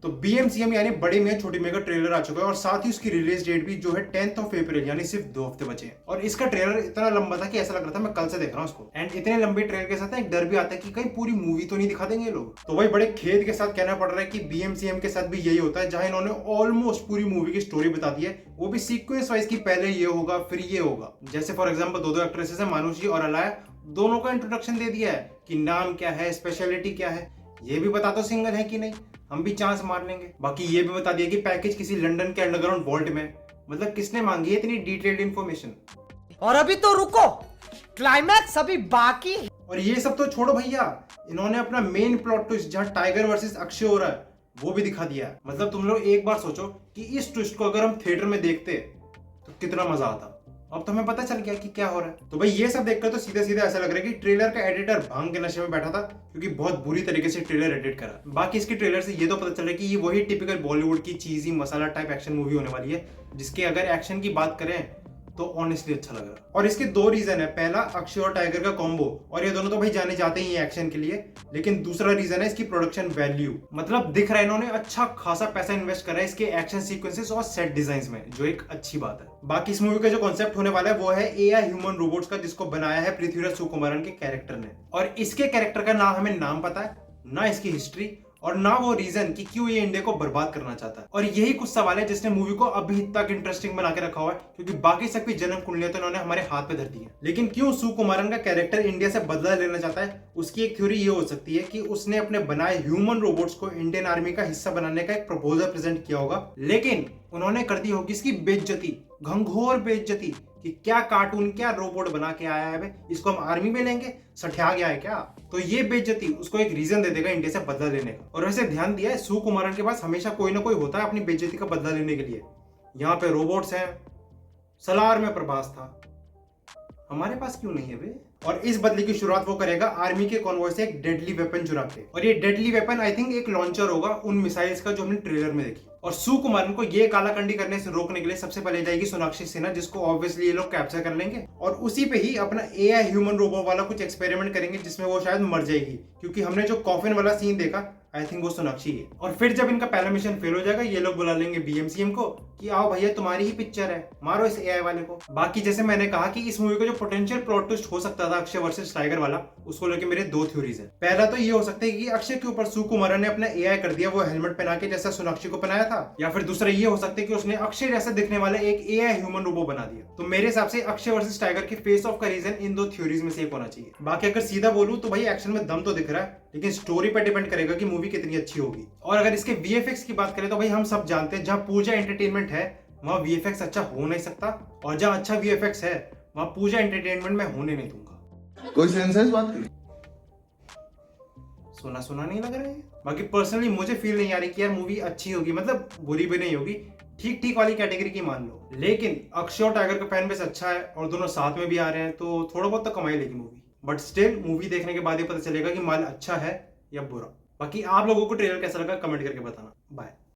तो बीएमसीएम यानी बड़े मियां छोटी मियां का ट्रेलर आ चुका है और साथ ही उसकी रिलीज डेट भी जो है 10th ऑफ अप्रैल यानी सिर्फ 2 हफ्ते बचे हैं। और इसका ट्रेलर इतना लंबा था कि ऐसा लग रहा था मैं कल से देख रहा हूँ उसको। एंड इतने लंबे ट्रेलर के साथ एक डर भी आता है कि कहीं पूरी मूवी तो नहीं दिखा देंगे ये लोग। तो भाई बड़े खेद के साथ कहना पड़ रहा है कि बीएमसीएम के साथ भी यही होता है, जहां इन्होंने ऑलमोस्ट पूरी मूवी की स्टोरी बता दी है, वो भी सीक्वेंस वाइज की पहले ये होगा फिर ये होगा। जैसे फॉर एग्जाम्पल दो एक्ट्रेसेस है, मानुषी और अलाया, दोनों का इंट्रोडक्शन दे दिया है कि नाम क्या है, स्पेशलिटी क्या है, ये भी बता दो सिंगल है कि नहीं, हम भी चांस मार लेंगे। बाकी ये भी बता दिया कि पैकेज किसी लंदन के अंडरग्राउंड वॉल्ट में। मतलब किसने मांगी है इतनी डिटेल्ड इंफॉर्मेशन। और अभी तो रुको, क्लाइमैक्स अभी बाकी है। और ये सब तो छोड़ो भैया, इन्होंने अपना मेन प्लॉट ट्विस्ट जहां टाइगर वर्सेस अक्षय हो रहा है वो भी दिखा दिया है। मतलब तुम लोग एक बार सोचो कि इस ट्विस्ट को अगर हम थिएटर में देखते तो कितना मजा आता। अब तो हमें पता चल गया कि क्या हो रहा है। तो भाई ये सब देखकर तो सीधा सीधा ऐसा लग रहा है कि ट्रेलर का एडिटर भांग के नशे में बैठा था, क्योंकि बहुत बुरी तरीके से ट्रेलर एडिट करा। बाकी इसके ट्रेलर से ये तो पता चल रहा है कि ये वही टिपिकल बॉलीवुड की चीजी मसाला टाइप एक्शन मूवी होने वाली है, जिसके अगर एक्शन की बात करें तो ऑनेस्टली अच्छा लग रहा है। और इसके दो रीजन है, पहला अक्षय और टाइगर का कॉम्बो, और ये दोनों तो भाई जाने जाते ही एक्शन के लिए। लेकिन दूसरा रीजन है इसकी प्रोडक्शन वैल्यू। मतलब दिख रहा है इन्होंने अच्छा खासा पैसा इन्वेस्ट करा है इसके एक्शन सीक्वेंसेस और सेट डिजाइन्स में, जो एक अच्छी बात है। बाकी इस मूवी का जो कॉन्सेप्ट होने वाला है वो है एआई ह्यूमन रोबोट्स का, जिसको बनाया है पृथ्वीराज सुकुमारन के कैरेक्टर ने। और इसके कैरेक्टर का ना हमें नाम पता है, ना इसकी हिस्ट्री, और ना वो रीजन कि क्यों ये इंडिया को बर्बाद करना चाहता है। और यही कुछ सवाल है जिसने मूवी को अभी तक इंटरेस्टिंग बना के रखा हुआ है, क्योंकि बाकी सबकी जन्म कुंडलियां तो इन्होंने हमारे हाथ पे धर दी है। लेकिन क्यों सुकुमारन का कैरेक्टर इंडिया से बदला लेना चाहता है, उसकी एक थ्योरी ये हो सकती है कि उसने अपने बनाए ह्यूमन रोबोट्स को इंडियन आर्मी का हिस्सा बनाने का एक प्रपोजल प्रेजेंट किया होगा, लेकिन उन्होंने कर दी होगी इसकी बेइज्जती, घंघोर बेइज्जती, कि क्या कार्टून क्या रोबोट बना के आया है, इसको हम आर्मी में लेंगे, सठिया गया है क्या। तो ये बेइज्जती उसको एक रीजन दे देगा इंडिया से बदला लेने का। और वैसे ध्यान दिया है, सुकुमारन के पास हमेशा कोई ना कोई होता है अपनी बेइज्जती का बदला लेने के लिए। यहाँ पे रोबोट्स हैं, सलार में प्रभास था, हमारे पास क्यों नहीं है बे। और इस बदले की शुरुआत वो करेगा आर्मी के कॉन्वॉय से एक डेडली वेपन चुरा के। और ये डेडली वेपन आई थिंक एक लॉन्चर होगा उन मिसाइल्स का जो हमने ट्रेलर में देखी। और सुकुमारन को ये कालाकंडी करने से रोकने के लिए सबसे पहले जाएगी सोनाक्षी सिन्हा, जिसको ऑब्वियसली ये लोग कैप्चर कर लेंगे और उसी पे ही अपना एआई ह्यूमन रोबोट वाला कुछ एक्सपेरिमेंट करेंगे, जिसमें वो शायद मर जाएगी, क्योंकि हमने जो कॉफिन वाला सीन देखा आई थिंक वो सोनाक्षी है। और फिर जब इनका पहला मिशन फेल हो जाएगा, ये लोग बुला लेंगे बीएमसीएम को कि आओ भैया तुम्हारी ही पिक्चर है, मारो इस एआई वाले को। बाकी जैसे मैंने कहा कि इस मूवी का जो पोटेंशियल प्लॉट ट्विस्ट हो सकता था अक्षय वर्सेस टाइगर वाला, उसको लेके मेरे दो थ्योरीज है। पहला तो ये हो सकता है कि अक्षय के ऊपर सुकुमारन ने अपना एआई कर दिया, वो हेलमेट पहना के जैसा सोनाक्षी को पहनाया था। या फिर दूसरा ये हो सकता है कि उसने अक्षय जैसा दिखने वाला एक एआई ह्यूमन रोबो बना दिया। तो मेरे हिसाब से अक्षय वर्सेस टाइगर के फेस ऑफ का रीजन इन दो थ्योरीज में से एक होना चाहिए। बाकी अगर सीधा बोलूं तो भाई एक्शन में दम तो दिख रहा है, लेकिन स्टोरी पर डिपेंड करेगा कि मूवी कितनी अच्छी होगी। और अगर इसके वीएफएक्स की बात करें तो भाई हम सब जानते हैं जहां पूजा एंटरटेनमेंट है वहां वीएफएक्स अच्छा हो नहीं सकता, और जहां अच्छा वीएफएक्स है वहां पूजा एंटरटेनमेंट में होने नहीं दूंगा। कोई सेंस है इस बात की? सुना सुना नहीं लग रहा है। बाकी पर्सनली मुझे फील नहीं आ रही कि यार मूवी अच्छी होगी, मतलब बुरी भी नहीं होगी, ठीक ठीक वाली कैटेगरी की मान लो। लेकिन अक्षय और टाइगर का फैन बेस अच्छा है और दोनों साथ में भी आ रहे हैं, तो थोड़ा बहुत तो कमाई लेगी मूवी। बट स्टिल मूवी देखने के बाद ही पता चलेगा कि माल अच्छा है या बुरा। बाकी आप लोगों को ट्रेलर कैसा लगा कमेंट करके बताना। बाय।